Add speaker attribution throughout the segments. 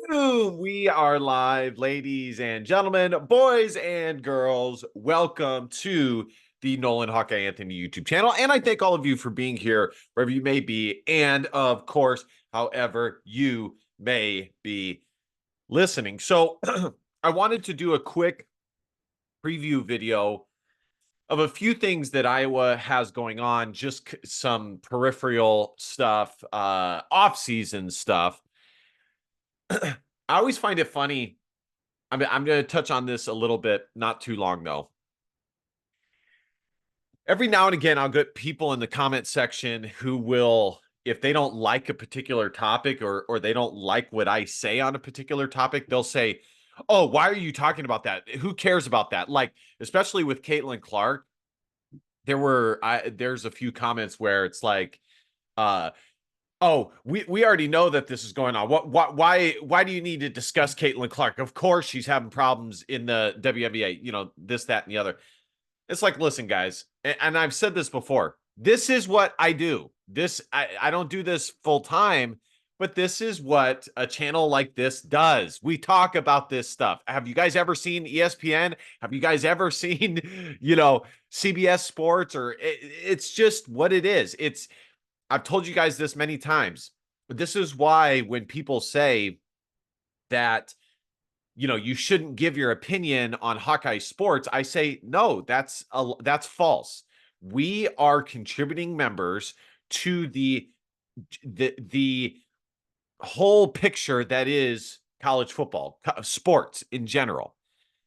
Speaker 1: Boom! We are live, ladies and gentlemen, boys and girls. Welcome to the Nolan Hawkeye Anthony YouTube channel. And I thank all of you for being here, wherever you may be. And of course, however you may be listening. So I wanted to do a quick preview video of a few things that Iowa has going on, just some peripheral stuff, off-season stuff. I always find it funny. I'm going to touch on this a little bit, not too long though. Every now and again, I'll get people in the comment section who will, if they don't like a particular topic or they don't like what I say on a particular topic, they'll say, "Oh, why are you talking about that? Who cares about that?" Like, especially with Caitlin Clark, there's a few comments where it's like, uh, "Oh, we already know that this is going on. Why do you need to discuss Caitlin Clark? Of course she's having problems in the WNBA, this, that, and the other." It's like, listen, guys, and I've said this before. This is what I do. I don't do this full time, but this is what a channel like this does. We talk about this stuff. Have you guys ever seen ESPN? Have you guys ever seen, CBS Sports? It's just what it is. I've told you guys this many times. This is why when people say that you shouldn't give your opinion on Hawkeye sports, I say no, that's false. We are contributing members to the whole picture that is college football, sports in general.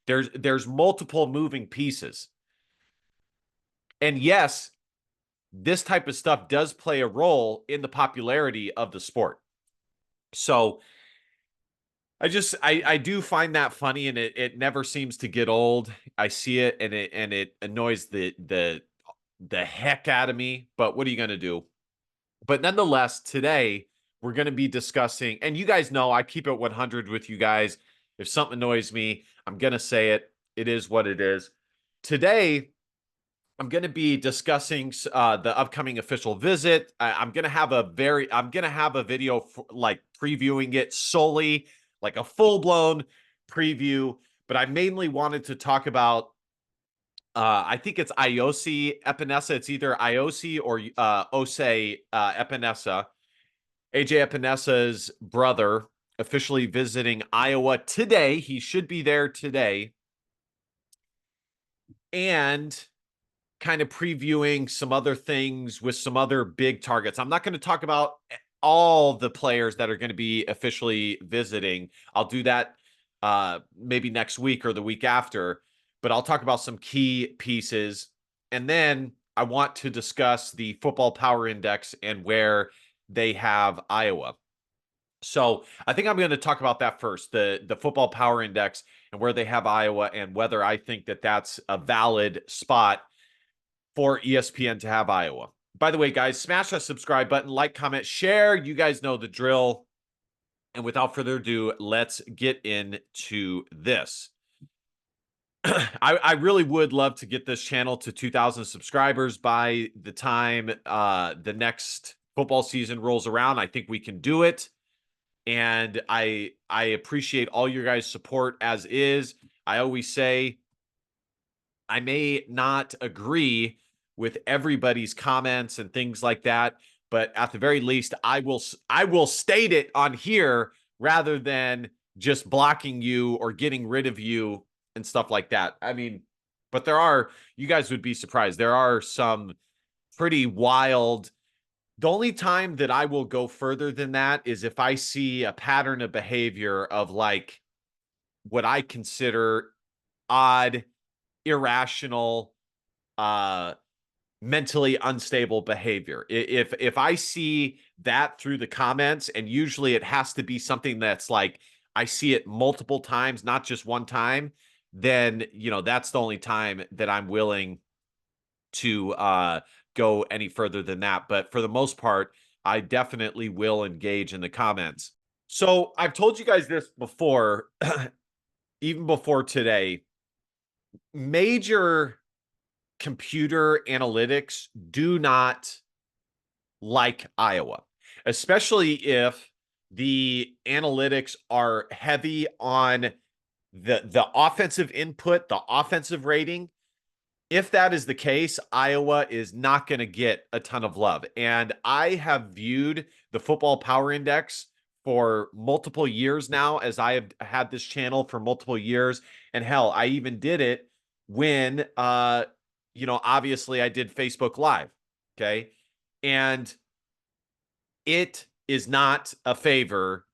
Speaker 1: There's multiple moving pieces. And yes, this type of stuff does play a role in the popularity of the sport. So I do find that funny, and it never seems to get old. I see it, and it annoys the heck out of me. But what are you going to do? But nonetheless, today we're going to be discussing, and you guys know I keep it 100 with you guys. If something annoys me, I'm going to say it. It is what it is. Today, I'm going to be discussing the upcoming official visit. I'm going to have a video like previewing it solely, like a full blown preview. But I mainly wanted to talk about. I think it's Iose Epenesa. It's either Iose or Ose Epenesa. AJ Epenesa's brother officially visiting Iowa today. He should be there today. And kind of previewing some other things with some other big targets. I'm not going to talk about all the players that are going to be officially visiting. I'll do that maybe next week or the week after, but I'll talk about some key pieces. And then I want to discuss the football power index and where they have Iowa. So I think I'm going to talk about that first, the football power index and where they have Iowa and whether I think that that's a valid spot for ESPN to have Iowa. By the way, guys, smash that subscribe button, like, comment, share. You guys know the drill. And without further ado, let's get into this. I really would love to get this channel to 2,000 subscribers by the time the next football season rolls around. I think we can do it. And I appreciate all your guys' support as is. I always say I may not agree with everybody's comments and things like that, but at the very least, I will state it on here rather than just blocking you or getting rid of you and stuff like that. I mean, but you guys would be surprised. There are some pretty wild. The only time that I will go further than that is if I see a pattern of behavior of like what I consider odd, irrational, mentally unstable behavior. If I see that through the comments, and usually it has to be something that's like I see it multiple times, not just one time, then that's the only time that I'm willing to go any further than that. But for the most part, I definitely will engage in the comments. So I've told you guys this before, even before today. Major computer analytics do not like Iowa, especially if the analytics are heavy on the offensive input, the offensive rating. If that is the case, Iowa is not going to get a ton of love. And I have viewed the Football Power Index for multiple years now, as I have had this channel for multiple years. And hell, I even did it when, obviously I did Facebook Live. Okay. And it is not a favor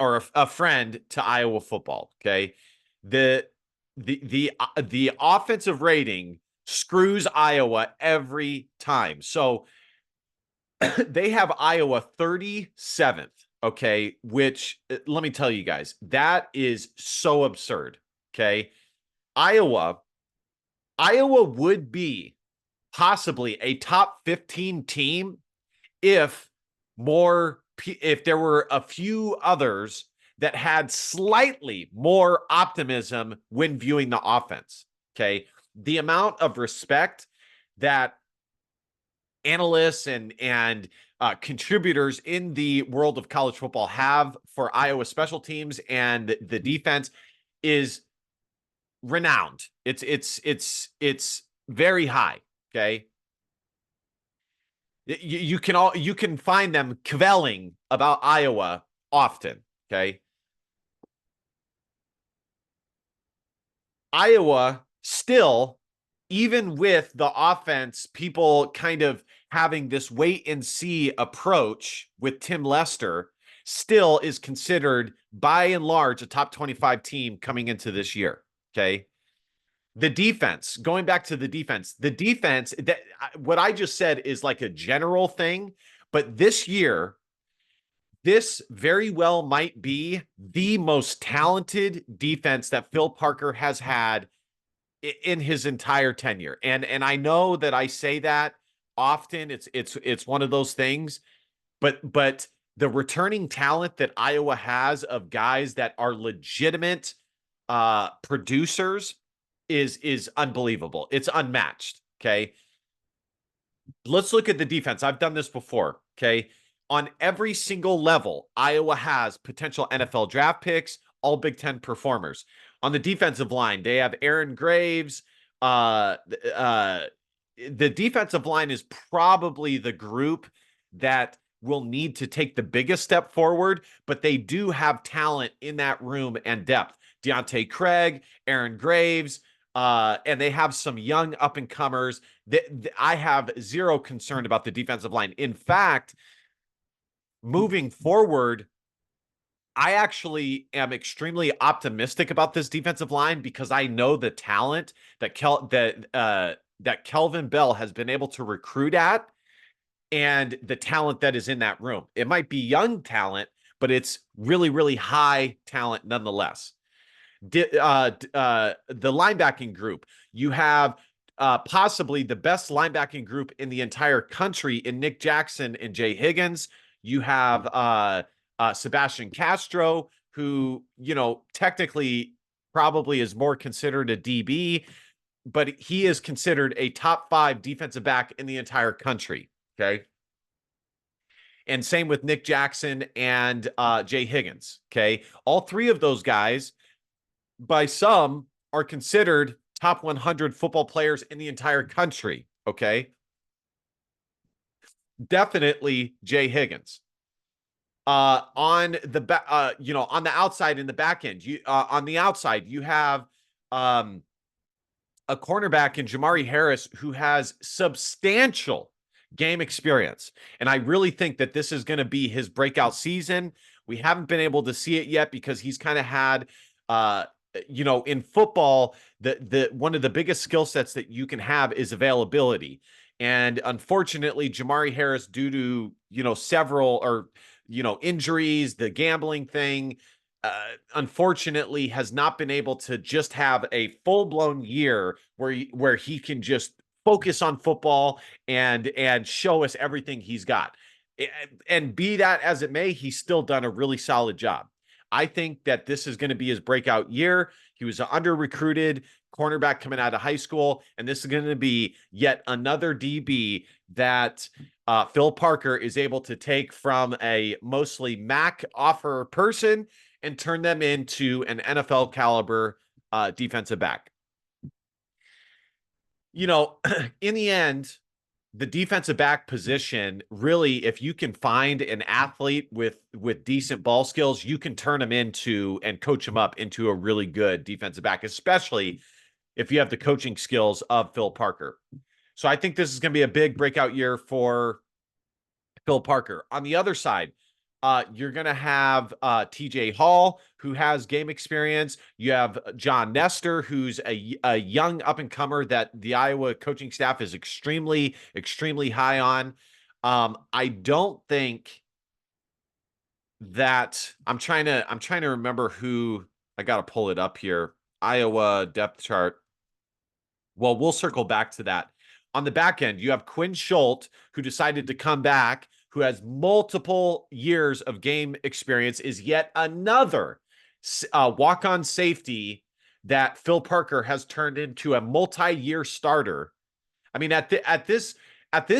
Speaker 1: or a friend to Iowa football. Okay. The the offensive rating screws Iowa every time. So they have Iowa 37th, okay, which let me tell you guys, that is so absurd, okay? Iowa Iowa would be possibly a top 15 team if if there were a few others that had slightly more optimism when viewing the offense. Okay. The amount of respect that analysts and contributors in the world of college football have for Iowa special teams and the defense is renowned. It's very high. Okay. You can find them kvelling about Iowa often. Okay. Iowa still, even with the offense, people kind of having this wait and see approach with Tim Lester, still is considered by and large a top 25 team coming into this year. Okay. The defense, going back to the defense that what I just said is like a general thing, but this year, this very well might be the most talented defense that Phil Parker has had in his entire tenure. And I know that I say that often. It's one of those things, but the returning talent that Iowa has of guys that are legitimate producers is unbelievable. It's unmatched. Okay. Let's look at the defense. I've done this before. Okay. On every single level, Iowa has potential NFL draft picks, all Big Ten performers. On the defensive line, they have Aaron Graves. Uh, uh, the defensive line is probably the group that will need to take the biggest step forward, but they do have talent in that room and depth. Deontay Craig, Aaron Graves, and they have some young up and comers. I have zero concern about the defensive line. In fact, moving forward, I actually am extremely optimistic about this defensive line because I know the talent that that Kelvin Bell has been able to recruit at, and the talent that is in that room. It might be young talent, but it's really, really high talent nonetheless. The linebacking group, you have possibly the best linebacking group in the entire country in Nick Jackson and Jay Higgins. You have Sebastian Castro, who, technically probably is more considered a DB, but he is considered a top 5 defensive back in the entire country. Okay. And same with Nick Jackson and Jay Higgins. Okay. All three of those guys, by some, are considered top 100 football players in the entire country. Okay. Definitely Jay Higgins. On the on the outside in the back end, on the outside, you have a cornerback in Jamari Harris who has substantial game experience. And I really think that this is going to be his breakout season. We haven't been able to see it yet because he's kind of had in football, the one of the biggest skill sets that you can have is availability. And unfortunately, Jamari Harris, due to, several or, injuries, the gambling thing, unfortunately has not been able to just have a full-blown year where he can just focus on football and show us everything he's got. And be that as it may, he's still done a really solid job. I think that this is going to be his breakout year. He was an under-recruited cornerback coming out of high school, and this is going to be yet another DB that Phil Parker is able to take from a mostly MAC offer person and turn them into an NFL caliber defensive back. In the end, the defensive back position, really, if you can find an athlete with decent ball skills, you can turn them into and coach them up into a really good defensive back, especially if you have the coaching skills of Phil Parker. So I think this is going to be a big breakout year for Phil Parker. On the other side, you're going to have TJ Hall, who has game experience. You have John Nestor, who's a young up-and-comer that the Iowa coaching staff is extremely, extremely high on. I don't think that I'm trying to remember who. I got to pull it up here. Iowa depth chart. Well, we'll circle back to that. On the back end, you have Quinn Schultz, who decided to come back, who has multiple years of game experience, is yet another walk-on safety that Phil Parker has turned into a multi-year starter. I mean, at this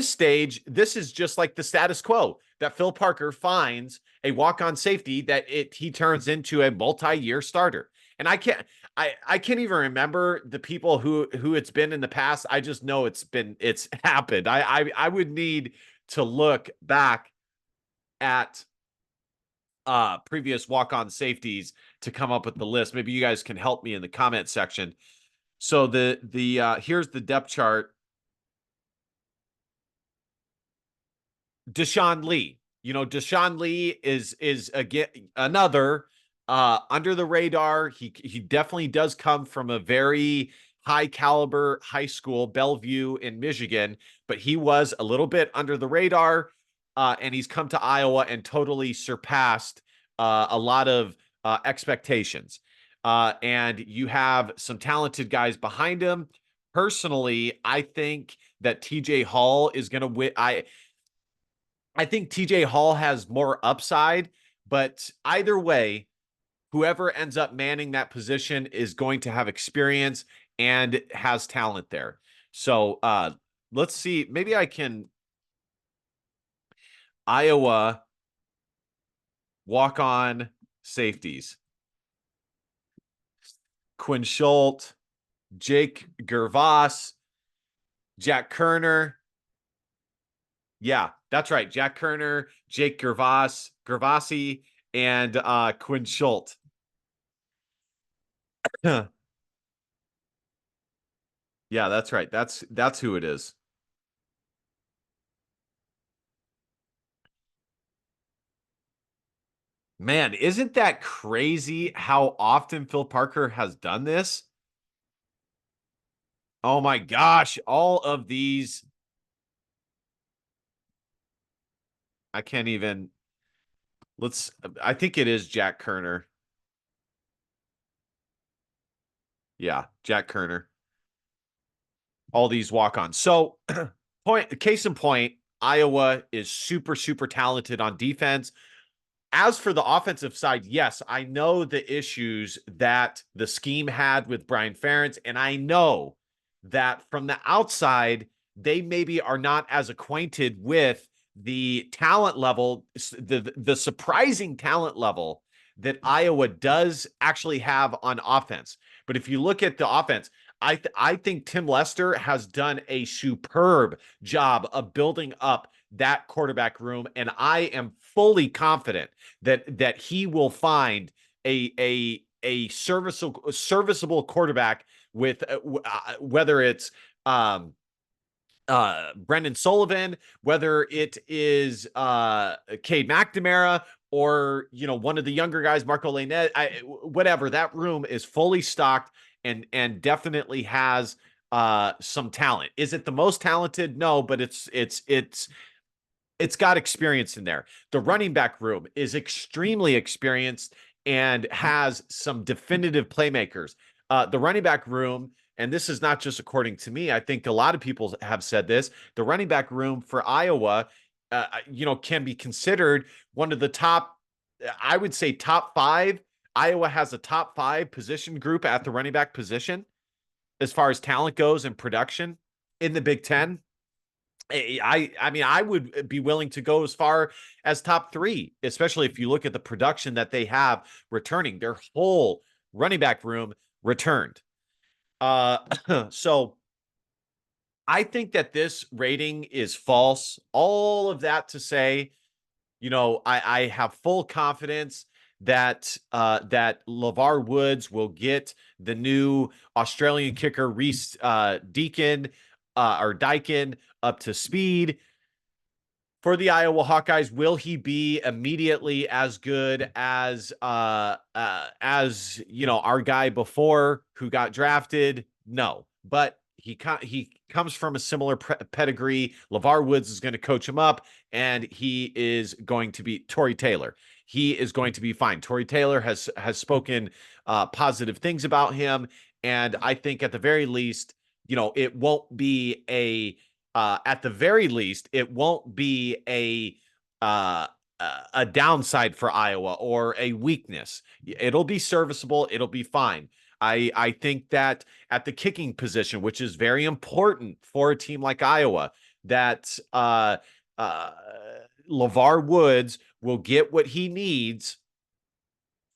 Speaker 1: stage, this is just like the status quo, that Phil Parker finds a walk-on safety that he turns into a multi-year starter. And I can't even remember the people who it's been in the past. I just know it's happened. I would need to look back at previous walk-on safeties to come up with the list. Maybe you guys can help me in the comment section. So here's the depth chart. Deshaun Lee. Deshaun Lee is again another under the radar. He definitely does come from a very high caliber high school, Bellevue in Michigan, but he was a little bit under the radar, and he's come to Iowa and totally surpassed a lot of expectations. And you have some talented guys behind him. Personally, I think that TJ Hall is going to win. I think TJ Hall has more upside, but either way, whoever ends up manning that position is going to have experience and has talent there. So let's see. Maybe I can Iowa walk-on safeties. Quinn Schultz, Jake Gervas, Jack Kerner. Yeah, that's right. Jack Kerner, Jake Gervasi, and Quinn Schultz. Yeah, that's right. That's who it is. Man, isn't that crazy how often Phil Parker has done this? Oh my gosh, all of these. I can't even. I think it is Jack Kerner. Yeah, Jack Kerner. All these walk-ons. So, case in point, Iowa is super, super talented on defense. As for the offensive side, yes, I know the issues that the scheme had with Brian Ferentz, and I know that from the outside, they maybe are not as acquainted with the talent level, the surprising talent level that Iowa does actually have on offense. But if you look at the offense, I think Tim Lester has done a superb job of building up that quarterback room, and I am fully confident that he will find a serviceable quarterback with whether it's Brendan Sullivan, whether it is Cade McNamara, or one of the younger guys, Marco Lainez, whatever. That room is fully stocked and definitely has some talent. Is it the most talented? No, but it's got experience in there. The running back room is extremely experienced and has some definitive playmakers. The running back room, and this is not just according to me, I think a lot of people have said this, the running back room for Iowa, can be considered one of the top I would say top five. Iowa has a top five position group at the running back position as far as talent goes and production in the Big Ten. I mean, I would be willing to go as far as top three, especially if you look at the production that they have returning. Their whole running back room returned. So I think that this rating is false. All of that to say, I have full confidence that that LeVar Woods will get the new Australian kicker Reese Deacon or Dykin up to speed for the Iowa Hawkeyes. Will he be immediately as good as our guy before who got drafted? No, but he comes from a similar pedigree. LeVar Woods is going to coach him up, and he is going to be Tory Taylor. He is going to be fine. Tory Taylor has spoken positive things about him, and I think at the very least, it won't be at the very least, it won't be uh, a downside for Iowa or a weakness. It'll be serviceable. It'll be fine. I think that at the kicking position, which is very important for a team like Iowa, that LeVar Woods will get what he needs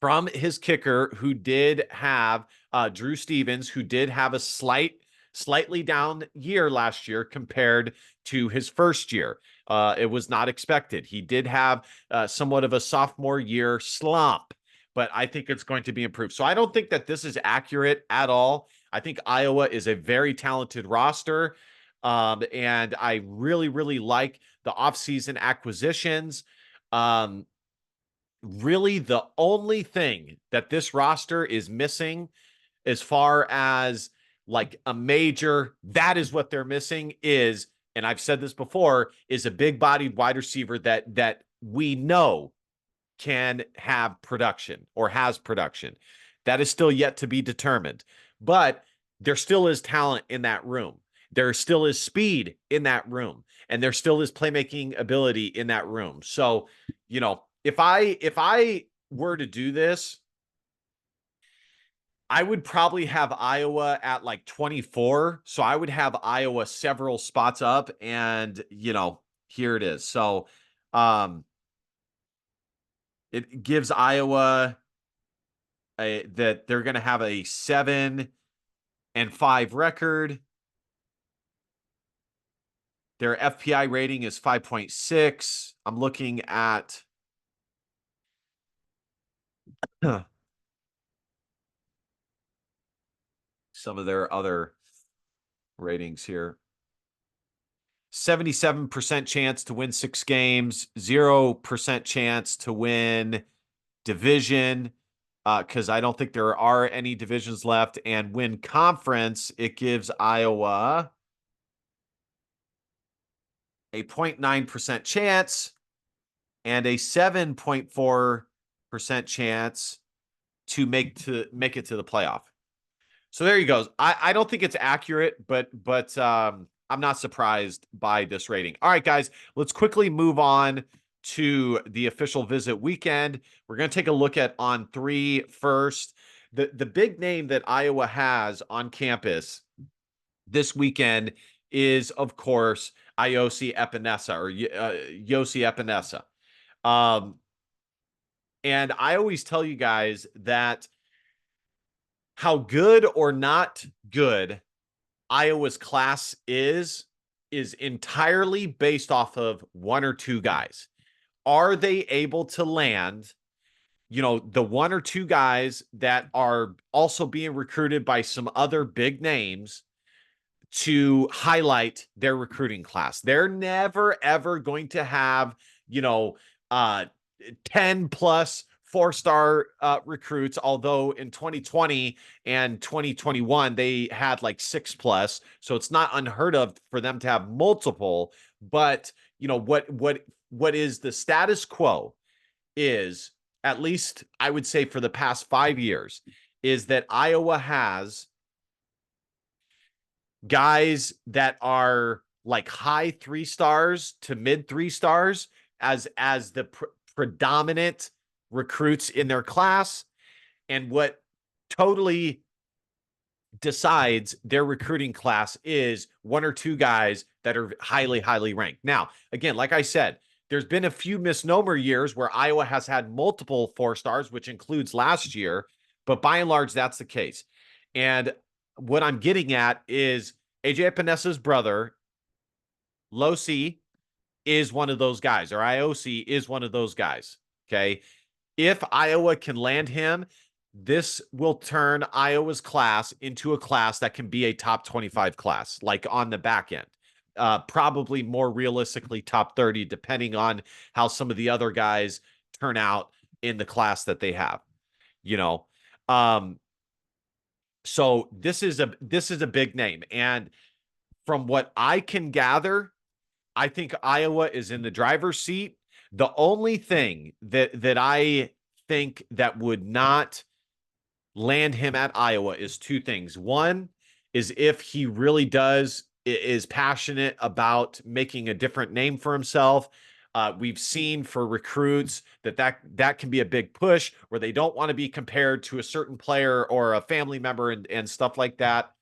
Speaker 1: from his kicker, who did have Drew Stevens, who did have a slightly down year last year compared to his first year. It was not expected. He did have somewhat of a sophomore year slump, but I think it's going to be improved. So I don't think that this is accurate at all. I think Iowa is a very talented roster. And I really, really like the offseason acquisitions. Really, the only thing that this roster is missing as far as like a major, that is what they're missing is, and I've said this before, is a big bodied wide receiver that we know can have production or has production. That is still yet to be determined. But there still is talent in that room. There still is speed in that room. And there still is playmaking ability in that room. So, if I were to do this, I would probably have Iowa at like 24. So I would have Iowa several spots up, and here it is. So it gives Iowa that they're going to have a 7-5 record. Their FPI rating is 5.6. I'm looking at some of their other ratings here. 77% chance to win 6 games, 0% chance to win division, because I don't think there are any divisions left. And win conference, it gives Iowa a 0.9% chance and a 7.4% chance to make it to the playoff. So there you go. I don't think it's accurate, but I'm not surprised by this rating. All right, guys, let's quickly move on to the official visit weekend. We're going to take a look at on 3 first. The big name that Iowa has on campus this weekend is, of course, Iose Epenesa or Iose Epenesa. And I always tell you guys that how good or not good Iowa's class is entirely based off of one or two guys. Are they able to land, the one or two guys that are also being recruited by some other big names to highlight their recruiting class? They're never, ever going to have, 10 plus 4-star recruits, although in 2020 and 2021 they had like 6 plus, so it's not unheard of for them to have multiple. But what is the status quo is, at least I would say for the past 5 years, is that Iowa has guys that are like high 3 stars to mid 3 stars as the predominant recruits in their class. And what totally decides their recruiting class is one or two guys that are highly, highly ranked. Now, again, like I said, there's been a few misnomer years where Iowa has had multiple 4-stars, which includes last year, but by and large, that's the case. And what I'm getting at is AJ Epenesa's brother, Losi, is one of those guys, or Iose is one of those guys. Okay. If Iowa can land him, this will turn Iowa's class into a class that can be a top 25 class, like on the back end. Probably more realistically, top 30, depending on how some of the other guys turn out in the class that they have. You know, so this is a big name, and from what I can gather, I think Iowa is in the driver's seat. The only thing that I think that would not land him at Iowa is two things. One is if he really is passionate about making a different name for himself. We've seen for recruits that can be a big push where they don't want to be compared to a certain player or a family member and stuff like that.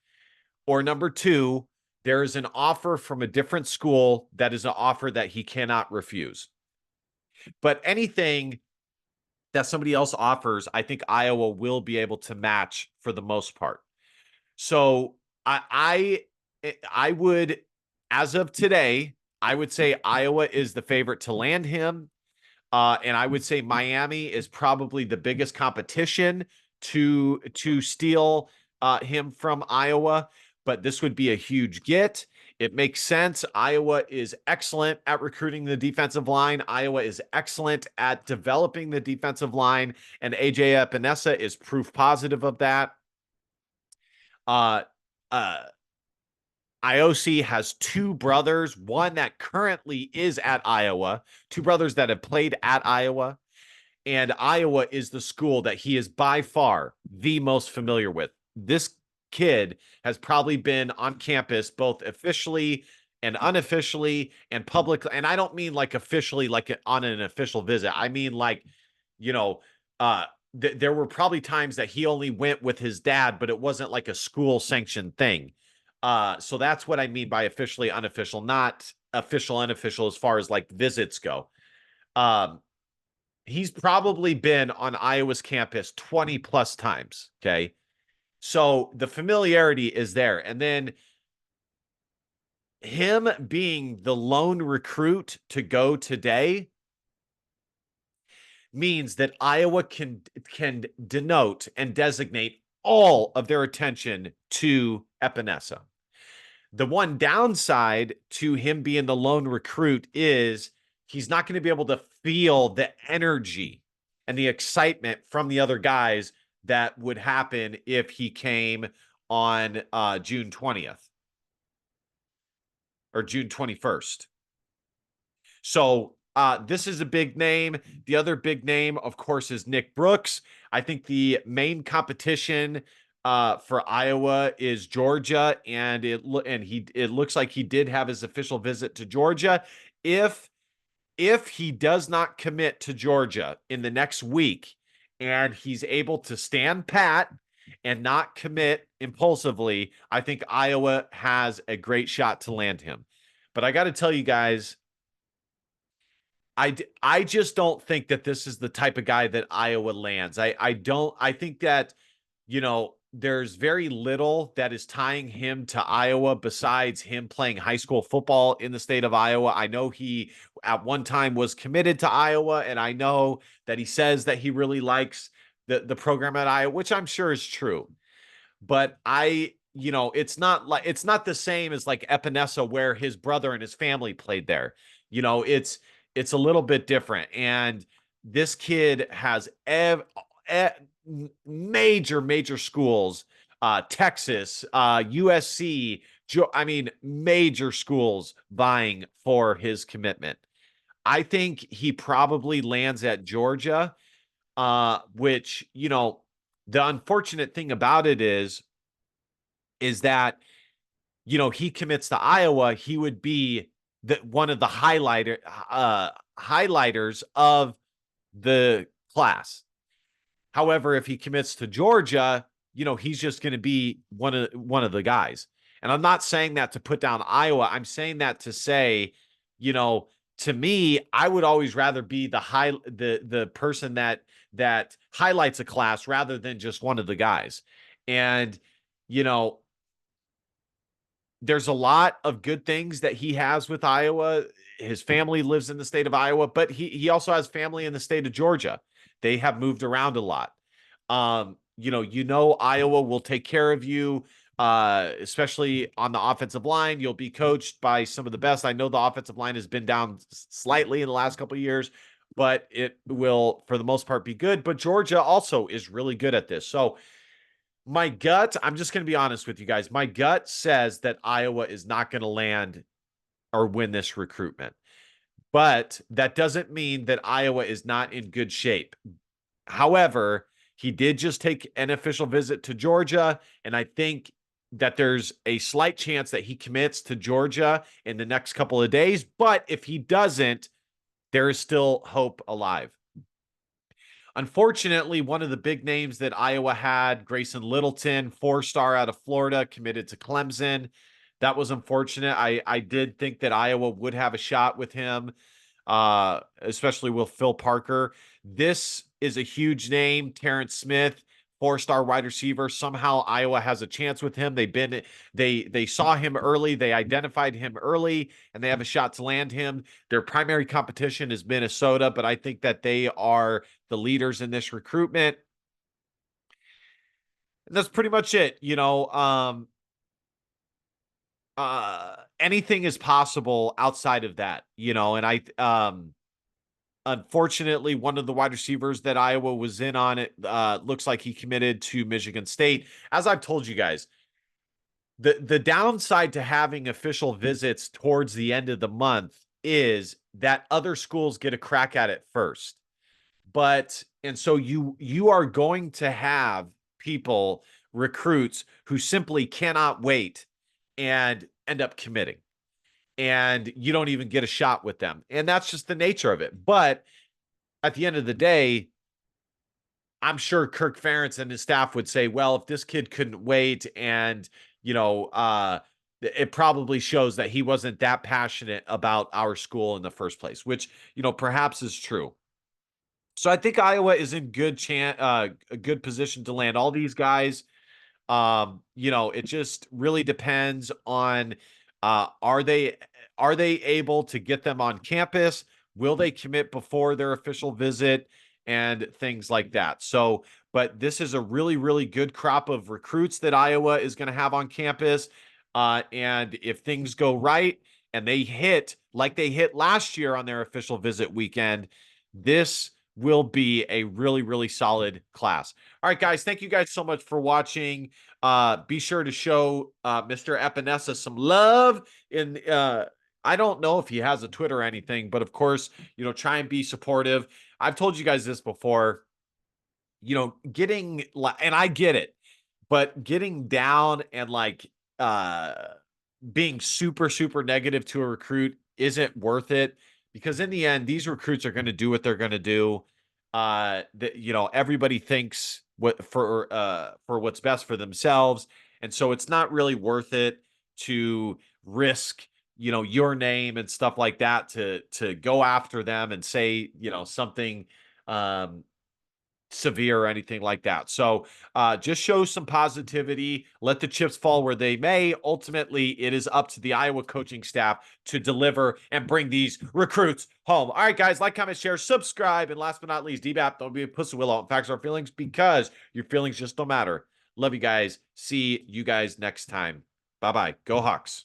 Speaker 1: Or number two, there is an offer from a different school that is an offer that he cannot refuse. But anything that somebody else offers, I think Iowa will be able to match for the most part. So I would, as of today, I would say Iowa is the favorite to land him. And I would say Miami is probably the biggest competition to steal him from Iowa, but this would be a huge get. It makes sense. Iowa is excellent at recruiting the defensive line. Iowa is excellent at developing the defensive line, and AJ Epenesa is proof positive of that. Uh, uh, Iose has two brothers, one that currently is at Iowa, two brothers that have played at Iowa, and Iowa is the school that he is by far the most familiar with. This kid has probably been on campus both officially and unofficially and publicly. And I don't mean like officially, like on an official visit. I mean, like, you know, there were probably times that he only went with his dad, but it wasn't like a school sanctioned thing. So that's what I mean by officially unofficial, not official unofficial as far as like visits go. He's probably been on Iowa's campus 20 plus times. Okay. So the familiarity is there. And then him being the lone recruit to go today means that Iowa can denote and designate all of their attention to Epenesa. The one downside to him being the lone recruit is he's not going to be able to feel the energy and the excitement from the other guys that would happen if he came on June 20th or June 21st. So this is a big name. The other big name, of course, is Nick Brooks. I think the main competition for Iowa is Georgia, and it looks like he did have his official visit to Georgia. If he does not commit to Georgia in the next week and he's able to stand pat and not commit impulsively, I think Iowa has a great shot to land him. But I got to tell you guys, I just don't think that this is the type of guy that Iowa lands. I think that, there's very little that is tying him to Iowa besides him playing high school football in the state of Iowa. I know he at one time was committed to Iowa, and I know that he says that he really likes the program at Iowa, which I'm sure is true. But it's not the same as like Epenesa where his brother and his family played there. It's a little bit different. And this kid has major schools, Texas, USC, major schools vying for his commitment. I think he probably lands at Georgia, which, the unfortunate thing about it is that, he commits to Iowa, he would be one of the highlighters of the class. However, if he commits to Georgia, he's just going to be one of the guys. And I'm not saying that to put down Iowa. I'm saying that to say, you know, to me, I would always rather be the person that highlights a class rather than just one of the guys. And you know, there's a lot of good things that he has with Iowa. His family lives in the state of Iowa, but he also has family in the state of Georgia. They have moved around a lot. Iowa will take care of you, especially on the offensive line. You'll be coached by some of the best. I know the offensive line has been down slightly in the last couple of years, but it will, for the most part, be good. But Georgia also is really good at this. So my gut, I'm just going to be honest with you guys. My gut says that Iowa is not going to land or win this recruitment. But that doesn't mean that Iowa is not in good shape. However, he did just take an official visit to Georgia, and I think that there's a slight chance that he commits to Georgia in the next couple of days. But if he doesn't, there is still hope alive. Unfortunately, one of the big names that Iowa had, Grayson Littleton, 4-star out of Florida, committed to Clemson. That was unfortunate. I did think that Iowa would have a shot with him, especially with Phil Parker. This is a huge name, Terrence Smith, 4-star wide receiver. Somehow Iowa has a chance with him. They saw him early, they identified him early, and they have a shot to land him. Their primary competition is Minnesota, but I think that they are the leaders in this recruitment. And that's pretty much it. Anything is possible outside of that, and unfortunately, one of the wide receivers that Iowa was in on it looks like he committed to Michigan State. As I've told you guys, the downside to having official visits towards the end of the month is that other schools get a crack at it first. And so you are going to have people, recruits, who simply cannot wait and end up committing. And you don't even get a shot with them. And that's just the nature of it. But at the end of the day, I'm sure Kirk Ferentz and his staff would say, well, if this kid couldn't wait and, it probably shows that he wasn't that passionate about our school in the first place, which, perhaps is true. So I think Iowa is in a good position to land all these guys. It just really depends on are they able to get them on campus? Will they commit before their official visit and things like that? So, but this is a really, really good crop of recruits that Iowa is going to have on campus. And if things go right and they hit like they hit last year on their official visit weekend, this will be a really, really solid class. All right, guys, thank you guys so much for watching. Be sure to show Mr. Epenesa some love. I don't know if he has a Twitter or anything, but of course, try and be supportive. I've told you guys this before, and I get it, but getting down and being super, super negative to a recruit isn't worth it, because in the end, these recruits are going to do what they're going to do. Everybody thinks for what's best for themselves. And so it's not really worth it to risk, your name and stuff like that to go after them and say, something, severe or anything like that. So just show some positivity. Let the chips fall where they may. Ultimately, it is up to the Iowa coaching staff to deliver and bring these recruits home. All right, guys, like, comment, share, subscribe. And last but not least, DBAP, don't be a pussy willow and facts our feelings, because your feelings just don't matter. Love you guys. See you guys next time. Bye-bye. Go Hawks.